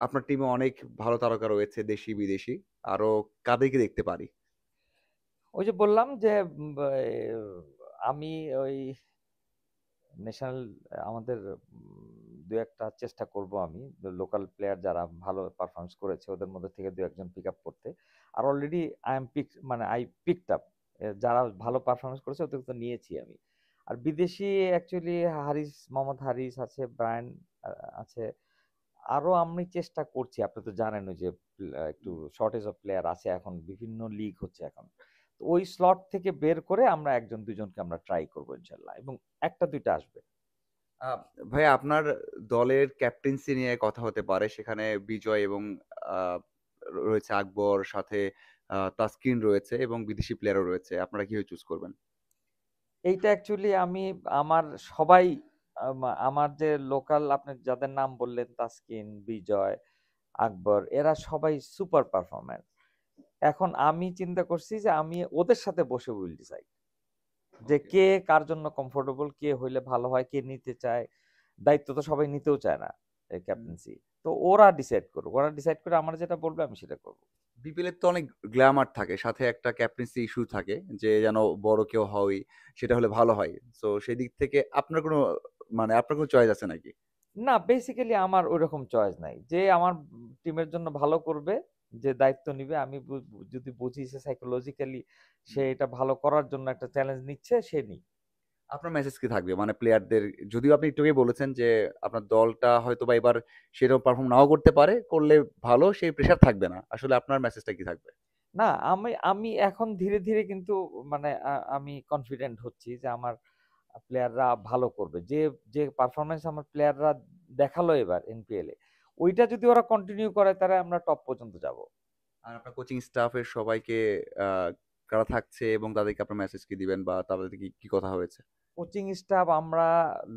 আপনার টিমে অনেক ভালো তারকা রয়েছে দেশি বিদেশি। আরো কাদেরকে দেখতে পারি? ওই যে বললাম যে আমি ওই ন্যাশনাল আমাদের ২-১ টা চেষ্টা করব আমি। লোকাল প্লেয়ার যারা ভালো পারফরম্যান্স করেছে ওদের মধ্যে থেকে ২-১ জন পিক আপ করতে। আর অলরেডি আই এম পিক মানে আই পিকড আপ যারা ভালো পারফরম্যান্স করেছে ওদের তো নিয়েছি আমি। আর বিদেশি অ্যাকচুয়ালি মোহাম্মদ হারিস আছে, ব্রায়ান আ আছে। আরো আমি চেষ্টা করছি। আপনি তো জানেন ওই যে একটু শর্টেজ অফ প্লেয়ার আছে এখন। বিভিন্ন লিগ হচ্ছে এখন। তো ওই স্লট থেকে বের করে আমরা ১ জন ২ জনকে আমরা ট্রাই করব ইনশাআল্লাহ এবং ১ টা ২ টা আসবে। আ ভাইয়া আপনার দলের ক্যাপ্টেন্সি নিয়ে কথা হতে পারে। সেখানে বিজয় এবং আ রয়েছে আকবর, সাথে তাসকিন রয়েছে এবং বিদেশি প্লেয়ারও রয়েছে। আপনারা কিভাবে চুজ করবেন? এইটা অ্যাকচুয়ালি আমি আমার সবাই আমার যে লোকাল আপনি যাদের নাম বললেন তাসকিন, বিজয়, আকবর এরা সবাই সুপার পারফর্মার। এখন আমি চিন্তা করছি যে আমি ওদের সাথে বসে উইল ডিসাইড যে ওকে। কে কার জন্য কমফোর্টেবল, কে হইলে ভালো হয়, কে নিতে চায়। দায়িত্ব তো সবাই নিতেও চায় না এই হুম। ক্যাপ্টেন্সি। তো ওরা ডিসাইড করুক। ওরা ডিসাইড করে আমার যেটা বলবে আমি সেটা করব। বিপিএল এর তো অনেক গ্ল্যামার থাকে। সাথে একটা ক্যাপ্টেন্সি ইস্যু থাকে যে যেন বড় কেউ হই, সেটা হলে ভালো হয়। সো সেদিক থেকে আপনার কোনো আপনার কোনো চয়েস আছে নাকি? না বেসিক্যালি আমার ঐরকম চয়েস নাই। যে আমার টিমের জন্য ভালো করবে, যে দায়িত্ব নিবে আমি যদি বুঝি সে সাইকোলজিক্যালি সে হুম। এটা ভালো করার জন্য একটা চ্যালেঞ্জ নিচ্ছে সে নিক। আপনার মেসেজ কি থাকবে? মানে প্লেয়ারদের যদিও আপনি একটু আগেই বলেছেন যে আপনার দলটা হয়তোবা এবার সেরকম পারফর্ম নাও করতে পারে। করলে ভালো সেই প্রেশার থাকবে না। আসলে আপনার মেসেজটা কি থাকবে? না আমি আমি এখন ধীরে, ধীরে কিন্তু মানে আমি কনফিডেন্ট হচ্ছি যে আমার প্লেয়াররা ভালো করবে। যে পারফরম্যান্স আমার প্লেয়াররা দেখালো এবার এনপিএল এ, ওইটা যদি ওরা কন্টিনিউ করে তাহলে আমরা টপ পর্যন্ত যাবো। আর আপনার কোচিং স্টাফের সবাইকে আ কারা থাকছে এবং তাদেরকে আপনার মেসেজ কি দিবেন বা তাদের কি কথা হয়েছে? কোচিং স্টাফ আমরা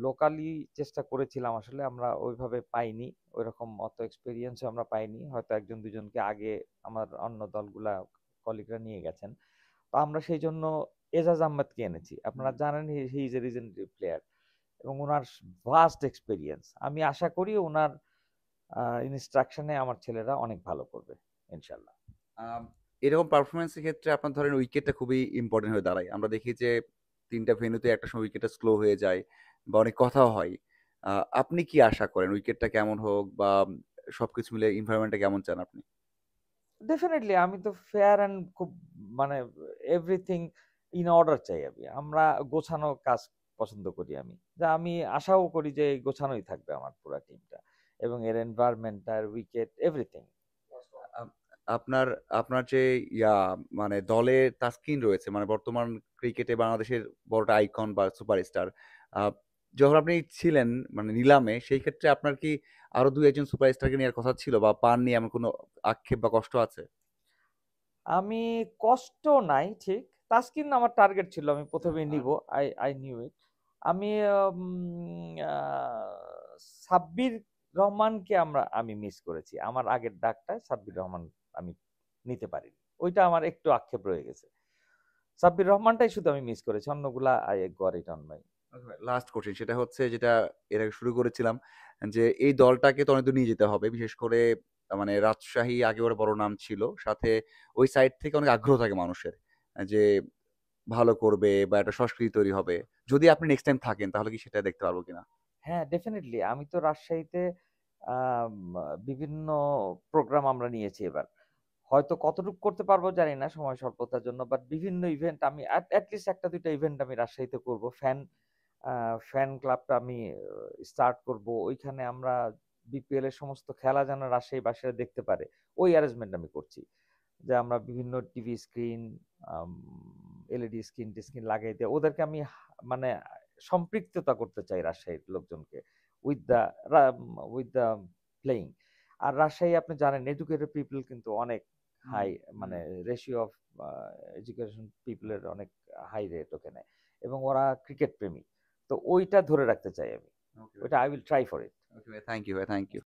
লোকালি চেষ্টা করেছিলাম আসলে আমরা ওইভাবে পাইনি। ওইরকম অত এক্সপেরিয়েন্সও আমরা পাইনি। হয়তো ১ জন ২ জনকে আগে আমার অন্য দলগুলা কলিগরা নিয়ে গেছেন। তো আমরা সেইজন্য এজাজ আহমেদকে এনেছি। আপনারা হুম। জানেন he is a legendary player এবং উনার ভাস্ট এক্সপেরিয়েন্স। আমি আশা করি উনার ইনস্ট্রাকশন এ আমার ছেলেরা অনেক ভালো করবে ইনশাআল্লাহ। আম এরকম পারফরম্যান্স এর ক্ষেত্রে আপনার ধরেন উইকেটটা খুবই ইম্পোর্টেন্ট হয়ে দাঁড়ায়। আমরা দেখি যে ৩ টা ভেন্যুতে একটা সময় উইকেটটা স্লো হয়ে যায় বা অনেক কথাও হয়। আ আপনি কি আশা করেন উইকেটটা কেমন হোক বা সবকিছু মিলে এনভায়রনমেন্ট টা কেমন চান আপনি? ডেফিনিটলি আমি তো ফেয়ার অ্যান্ড খুব মানে এভরিথিং ইন অর্ডার চাই আমি। আমরা গোছানো কাজ পছন্দ করি আমি। যা আমি আশাও করি যে এই গোছানোই থাকবে আমার পুরা টিমটা। এবং এর এনভায়রনমেন্ট আর উইকেট এভরিথিং। আপ আপনার আপনার যে ইয়া দলে তাসকিন রয়েছে বর্তমান ক্রিকেটে বাংলাদেশের বড় একটা আইকন বা সুপারস্টার। আ যখন আপনি ছিলেন নিলামে সেই ক্ষেত্রে আপনার কি আরো ২-১ জন সুপারস্টারকে নেয়ার কথা ছিল বা পাননি এমন কোনো আক্ষেপ বা কষ্ট আছে? আমি কষ্ট নাই ঠিক। তাসকিন আমার টার্গেট ছিল। আমি ১ম এই নিবো। I knew it. আমি আ সাব্বির রহমানকে আমি মিস করেছি। আমার আগের ডাকটায় সাব্বির রহমান আমি নিতে পারিনি। ওইটা আমার একটু আক্ষেপ রয়ে গেছে। সাব্বির রহমানটাই শুধু আমি মিস করেছি। অন্যগুলা I got it on my. Okay ভাই, লাস্ট কোয়েশ্চেন সেটা হচ্ছে যেটা এর আগে শুরু করেছিলাম যে এই দলটাকে তো অনেক দূর নিয়ে যেতে হবে। বিশেষ করে রাজশাহী আগে ওর বড় নাম ছিল। সাথে ওই সাইড থেকে অনেক আগ্রহ থাকে মানুষের। যে ভালো করবে বা একটা সংস্কৃতি তৈরি হবে। যদি আপনি নেক্সট টাইম থাকেন তাহলে কি সেটা দেখতে পারবো কিনা? হ্যাঁ, ডেফিনিটলি। আমি তো রাজশাহীতে আম বিভিন্ন প্রোগ্রাম আমরা নিয়েছি এবার। হয়তো কতটুকু করতে পারবো জানি না সময় স্বল্পতার জন্য। বাট বিভিন্ন ইভেন্ট আমি এট লিস্ট ১ টা ২ টা ইভেন্ট আমি রাজশাহীতে করব। আ ফ্যান ক্লাবটা আমি স্টার্ট করব। ওইখানে আমরা বিপিএল এর সমস্ত খেলা যেন রাজশাহীবাসীরা দেখতে পারে। ওই অ্যারেঞ্জমেন্ট আমি করছি। যে আমরা বিভিন্ন টিভি স্ক্রিন, আম এলইডি স্ক্রিন-টিস্ক্রিন লাগাই দিয়ে ওদেরকে আমি মানে সম্পৃক্ততা করতে চাই রাজশাহীর লোকজনকে উইথ দ্যা রা উইথ দ্যা প্লেইং। আর রাজশাহী আপনি জানেন এডুকেটেড পিপল কিন্তু অনেক হুম, হাই হুম। মানে ratio of a education people এর অনেক হাই রেট ওখানে। এবং ওরা ক্রিকেট প্রেমী। তো ওইটা ধরে রাখতে চাই আমি। ওকে ভাই। ওইটা I will try for it. ওকে ভাই, থ্যাংক ইউ ভাই, থ্যাংক ইউ।